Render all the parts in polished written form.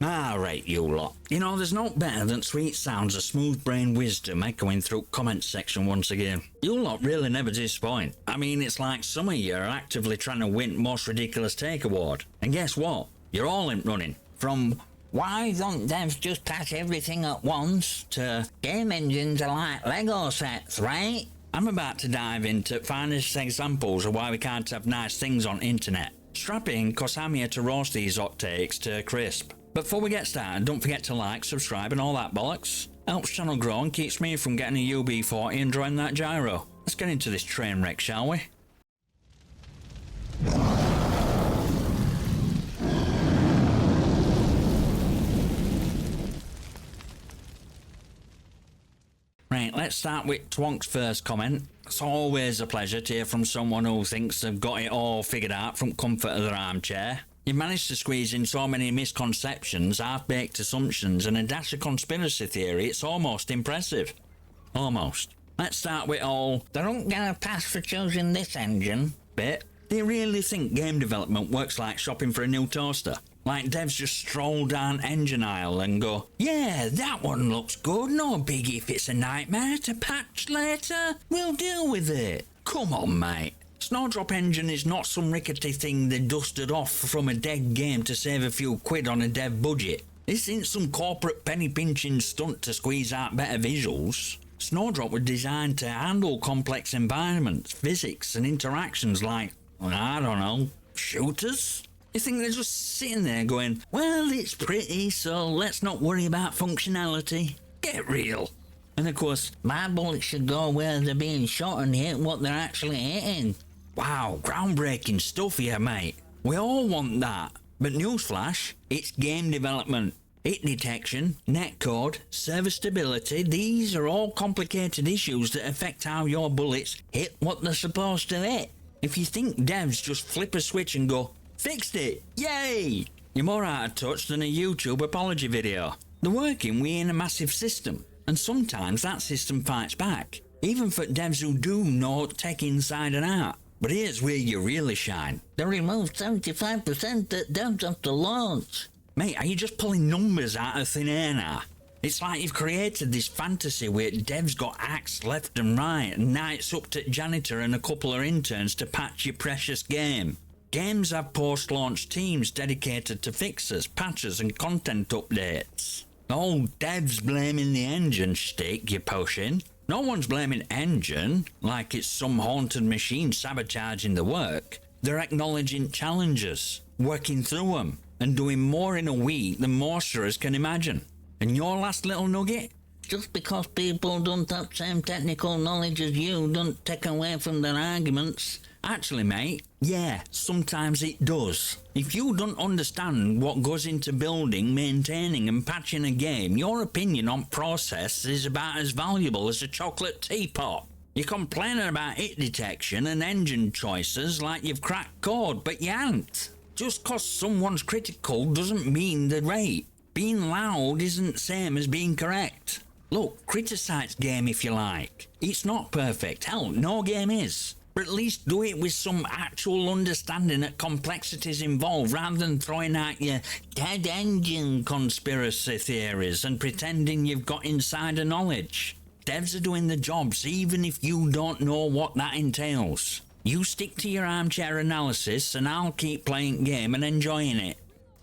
Alright, you lot. You know, there's no better than sweet sounds of smooth-brained wisdom echoing through comment section once again. You lot really never disappoint. I mean, it's like some of you are actively trying to win Most Ridiculous Take Award. And guess what? You're all in running. From why don't devs just patch everything at once to game engines are like Lego sets, right? I'm about to dive into finest examples of why we can't have nice things on internet. Strap in, cause I'm here to roast these hot takes to a crisp. Before we get started, don't forget to like, subscribe and all that bollocks. Helps channel grow and keeps me from getting a UB40 and drawing that gyro. Let's get into this train wreck, shall we? Right, let's start with Twonk's first comment. It's always a pleasure to hear from someone who thinks they've got it all figured out from comfort of their armchair. You've managed to squeeze in so many misconceptions, half-baked assumptions and a dash of conspiracy theory, it's almost impressive. Almost. Let's start with all, they don't get a pass for choosing this engine bit. Do you really think game development works like shopping for a new toaster? Like devs just stroll down engine aisle and go, yeah, that one looks good, no biggie if it's a nightmare to patch later, we'll deal with it. Come on, mate. Snowdrop Engine is not some rickety thing they dusted off from a dead game to save a few quid on a dev budget. This ain't some corporate penny pinching stunt to squeeze out better visuals. Snowdrop was designed to handle complex environments, physics and interactions like, I don't know, shooters? You think they're just sitting there going, well, it's pretty, so let's not worry about functionality. Get real. And of course, my bullets should go where they're being shot and hit what they're actually hitting. Wow, groundbreaking stuff here, mate. We all want that. But newsflash, it's game development. Hit detection, netcode, server stability, these are all complicated issues that affect how your bullets hit what they're supposed to hit. If you think devs just flip a switch and go, fixed it, yay! You're more out of touch than a YouTube apology video. They're working within a massive system, and sometimes that system fights back, even for devs who do know tech inside and out. But here's where you really shine. They removed 75% that devs have to launch. Mate, are you just pulling numbers out of thin air now? It's like you've created this fantasy where devs got axed left and right, and now it's up to janitor and a couple of interns to patch your precious game. Games have post-launch teams dedicated to fixes, patches and content updates. Oh, devs blaming the engine shtick you're pushing. No one's blaming engine like it's some haunted machine sabotaging the work. They're acknowledging challenges, working through them, and doing more in a week than most of us can imagine. And your last little nugget? Just because people don't have the same technical knowledge as you don't take away from their arguments. Actually, mate, yeah, sometimes it does. If you don't understand what goes into building, maintaining and patching a game, your opinion on process is about as valuable as a chocolate teapot. You're complaining about hit detection and engine choices like you've cracked code, but you ain't. Just cause someone's critical doesn't mean they're right. Being loud isn't the same as being correct. Look, criticise game if you like. It's not perfect, hell, no game is. But at least do it with some actual understanding of complexities involved rather than throwing out your dead engine conspiracy theories and pretending you've got insider knowledge. Devs are doing the jobs even if you don't know what that entails. You stick to your armchair analysis and I'll keep playing game and enjoying it.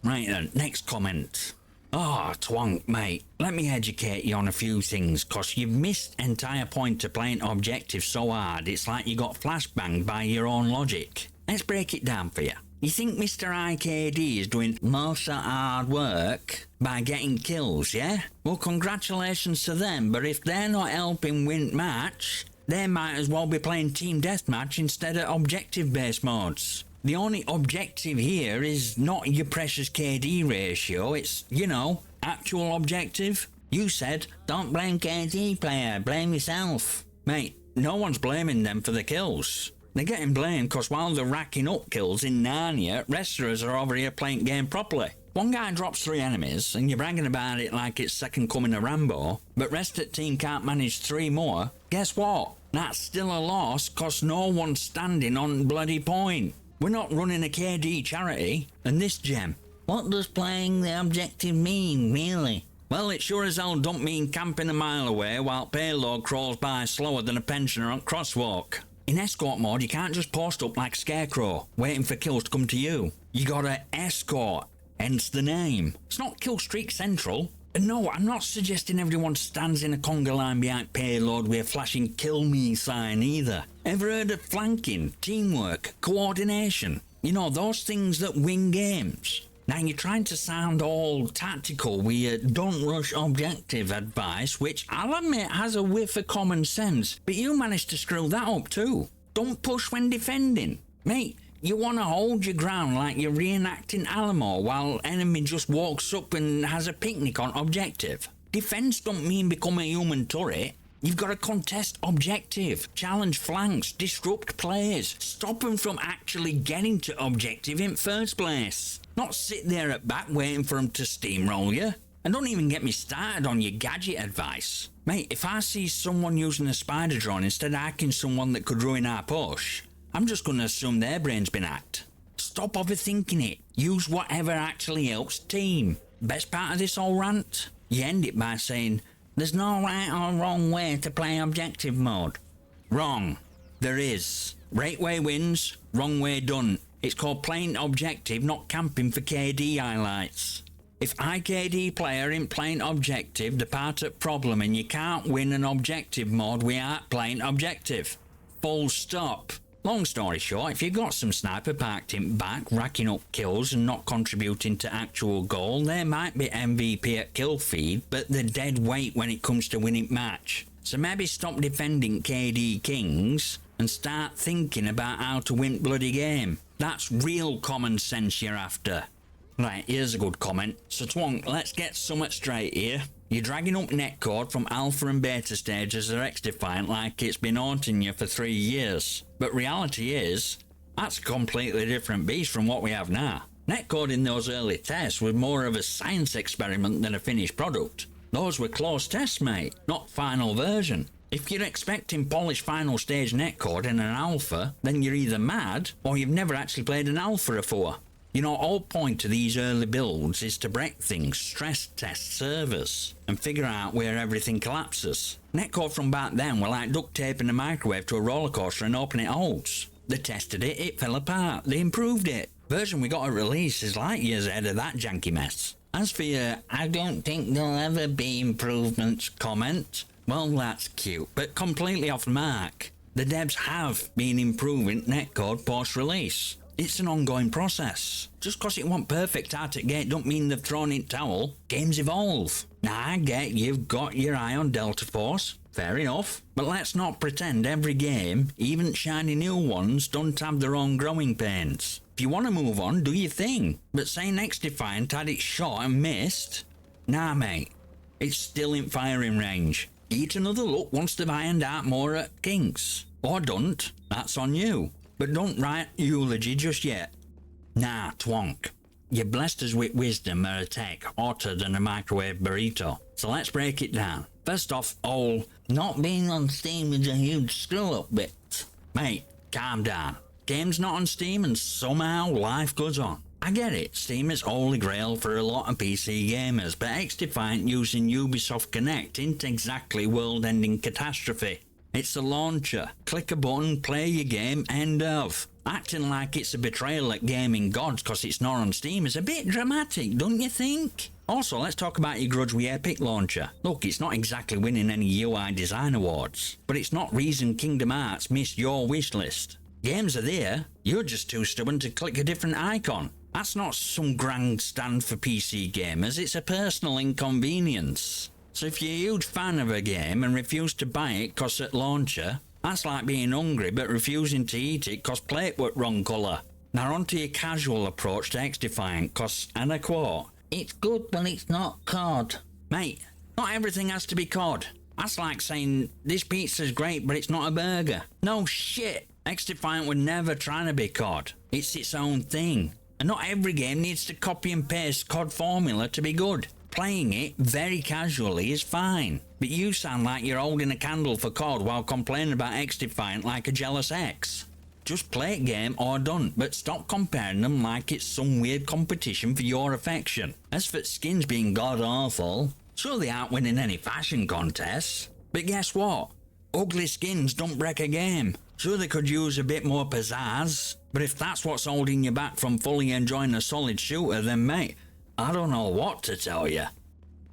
Right then, next comment. Oh, Twonk, mate, let me educate you on a few things, cause you've missed entire point of playing objective so hard it's like you got flashbanged by your own logic. Let's break it down for you. You think Mr. IKD is doing most of the hard work by getting kills, yeah? Well, congratulations to them, but if they're not helping win match, they might as well be playing team deathmatch instead of objective-based modes. The only objective here is not your precious KD ratio, it's, you know, actual objective. You said, don't blame KD player, blame yourself. Mate, no one's blaming them for the kills. They're getting blamed because while they're racking up kills in Narnia, rest of us are over here playing game properly. One guy drops 3 enemies and you're bragging about it like it's second coming of Rambo, but rest of the team can't manage 3 more. Guess what? That's still a loss because no one's standing on bloody point. We're not running a KD charity, and this gem. What does playing the objective mean, really? Well, it sure as hell don't mean camping a mile away while payload crawls by slower than a pensioner on crosswalk. In escort mode, you can't just post up like a scarecrow, waiting for kills to come to you. You gotta escort, hence the name. It's not kill streak central. And no, I'm not suggesting everyone stands in a conga line behind payload with a flashing kill me sign either. Ever heard of flanking, teamwork, coordination? You know, those things that win games. Now you're trying to sound all tactical with your don't rush objective advice, which I'll admit has a whiff of common sense, but you managed to screw that up too. Don't push when defending. Mate, you want to hold your ground like you're reenacting Alamo while enemy just walks up and has a picnic on objective. Defense don't mean become a human turret. You've got to contest objective, challenge flanks, disrupt players, stop them from actually getting to objective in first place. Not sit there at back waiting for them to steamroll you. And don't even get me started on your gadget advice. Mate, if I see someone using a spider drone instead of hacking someone that could ruin our push, I'm just going to assume their brain's been hacked. Stop overthinking it. Use whatever actually helps team. Best part of this whole rant? You end it by saying, there's no right or wrong way to play objective mode. Wrong. There is. Right way wins, wrong way done. It's called playing objective, not camping for KD highlights. If IKD player ain't playing objective, the part of problem, and you can't win an objective mode without playing objective. Full stop. Long story short, if you got some sniper parked in back, racking up kills and not contributing to actual goal, they might be MVP at kill feed, but they're dead weight when it comes to winning match. So maybe stop defending KD Kings and start thinking about how to win bloody game. That's real common sense you're after. Right, here's a good comment. So Twonk, let's get something straight here. You're dragging up Netcode from alpha and beta stages of XDefiant like it's been haunting you for 3 years. But reality is, that's a completely different beast from what we have now. Netcode in those early tests was more of a science experiment than a finished product. Those were close tests, mate, not final version. If you're expecting polished final stage netcode in an alpha, then you're either mad or you've never actually played an alpha before. You know, all point of these early builds is to break things, stress test servers, and figure out where everything collapses. Netcode from back then were like duct taping a microwave to a roller coaster and hoping it holds. They tested it, it fell apart, they improved it. Version we got at release is light years ahead of that janky mess. As for your "I don't think there'll ever be improvements" comment, well, that's cute, but completely off the mark. The devs have been improving Netcode post-release. It's an ongoing process. Just cause it wasn't perfect out at gate don't mean they've thrown in towel. Games evolve. Now I get you've got your eye on Delta Force, fair enough, but let's not pretend every game, even shiny new ones, don't have their own growing pains. If you want to move on, do your thing, but saying XDefiant had its shot and missed? Nah mate, it's still in firing range. Eat another look once they've ironed out more at kinks. Or don't, that's on you. But don't write eulogy just yet. Nah, Twonk. You're blessed us with wisdom or a tech hotter than a microwave burrito. So let's break it down. First off, not being on Steam is a huge screw-up bit. Mate, calm down. Game's not on Steam and somehow life goes on. I get it, Steam is holy grail for a lot of PC gamers, but XDefiant using Ubisoft Connect ain't exactly world-ending catastrophe. It's a launcher. Click a button, play your game, end of. Acting like it's a betrayal at gaming gods cause it's not on Steam is a bit dramatic, don't you think? Also, let's talk about your grudge with Epic Launcher. Look, it's not exactly winning any UI design awards, but it's not reason Kingdom Hearts missed your wish list. Games are there, you're just too stubborn to click a different icon. That's not some grandstand for PC gamers, it's a personal inconvenience. So if you're a huge fan of a game and refuse to buy it cause at launcher, that's like being hungry but refusing to eat it cause plate were wrong colour. Now onto your casual approach to XDefiant cause, and I quote, "It's good when it's not COD." Mate, not everything has to be COD. That's like saying, this pizza's great but it's not a burger. No shit, XDefiant were never trying to be COD. It's its own thing. And not every game needs to copy and paste COD formula to be good. Playing it very casually is fine, but you sound like you're holding a candle for COD while complaining about XDefiant like a jealous ex. Just play a game or done, but stop comparing them like it's some weird competition for your affection. As for skins being god awful, sure they aren't winning any fashion contests, but guess what? Ugly skins don't break a game. Sure they could use a bit more pizzazz, but if that's what's holding you back from fully enjoying a solid shooter, then mate, I don't know what to tell you.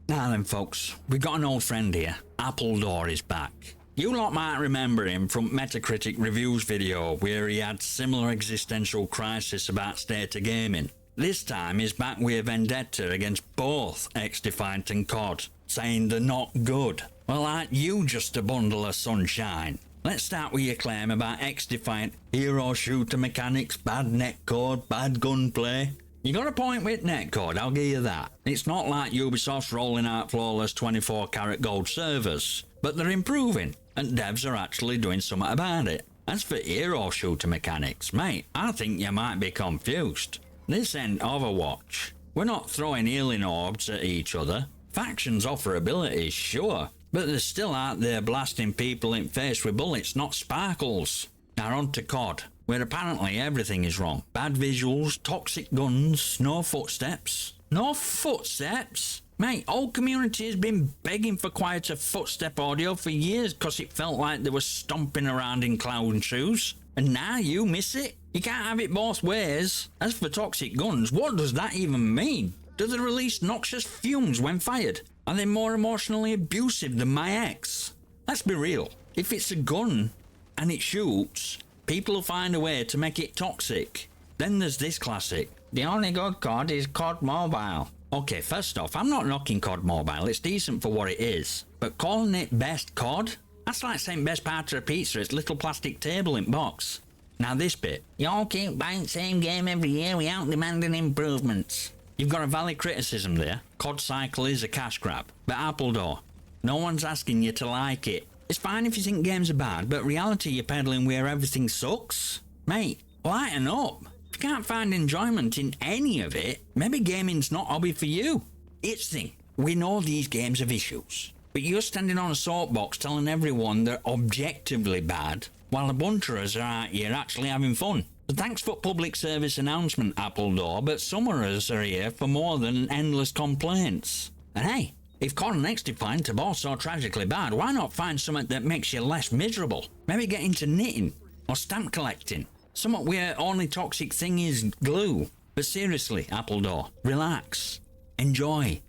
Now then folks, we've got an old friend here. Appledore is back. You lot might remember him from Metacritic reviews video where he had similar existential crisis about state of gaming. This time he's back with a vendetta against both XDefiant and COD, saying they're not good. Well, aren't you just a bundle of sunshine? Let's start with your claim about XDefiant, hero shooter mechanics, bad netcode, bad gunplay. You got a point with netcode, I'll give you that. It's not like Ubisoft's rolling out flawless 24-karat gold servers, but they're improving, and devs are actually doing something about it. As for hero shooter mechanics, mate, I think you might be confused. This ain't Overwatch. We're not throwing healing orbs at each other. Factions offer abilities, sure, but they're still out there blasting people in face with bullets, not sparkles. Now on to COD, where apparently everything is wrong. Bad visuals, toxic guns, no footsteps. No footsteps? Mate, whole community has been begging for quieter footstep audio for years because it felt like they were stomping around in clown shoes. And now you miss it? You can't have it both ways. As for toxic guns, what does that even mean? Do they release noxious fumes when fired? Are they more emotionally abusive than my ex? Let's be real. If it's a gun and it shoots, people will find a way to make it toxic. Then there's this classic. The only good COD is COD Mobile. Okay, first off, I'm not knocking COD Mobile. It's decent for what it is. But calling it best COD? That's like saying best part of a pizza is little plastic table in box. Now this bit. Y'all keep buying the same game every year without demanding improvements. You've got a valid criticism there. COD cycle is a cash grab. But Appledore, no one's asking you to like it. It's fine if you think games are bad, but reality you're peddling where everything sucks? Mate, lighten up. If you can't find enjoyment in any of it, maybe gaming's not a hobby for you. It's the thing, we know these games have issues, but you're standing on a soapbox telling everyone they're objectively bad, while a bunch of us are out here actually having fun. So thanks for public service announcement, Appledore, but some of us are here for more than endless complaints. And hey, if COD and XDefiant are both so tragically bad, why not find something that makes you less miserable? Maybe get into knitting or stamp collecting. Something where only toxic thing is glue. But seriously, Appledore, relax, enjoy.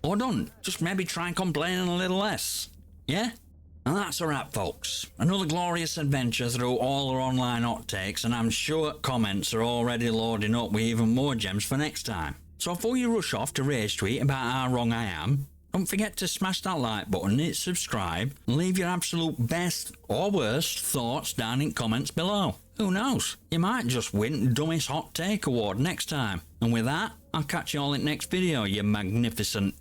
Or don't, just maybe try complaining a little less. Yeah? And that's a wrap, folks. Another glorious adventure through all our online hot takes, and I'm sure comments are already loading up with even more gems for next time. So before you rush off to rage tweet about how wrong I am, don't forget to smash that like button, hit subscribe, and leave your absolute best or worst thoughts down in comments below. Who knows, you might just win Dumbest Hot Take Award next time. And with that, I'll catch you all in the next video, you magnificent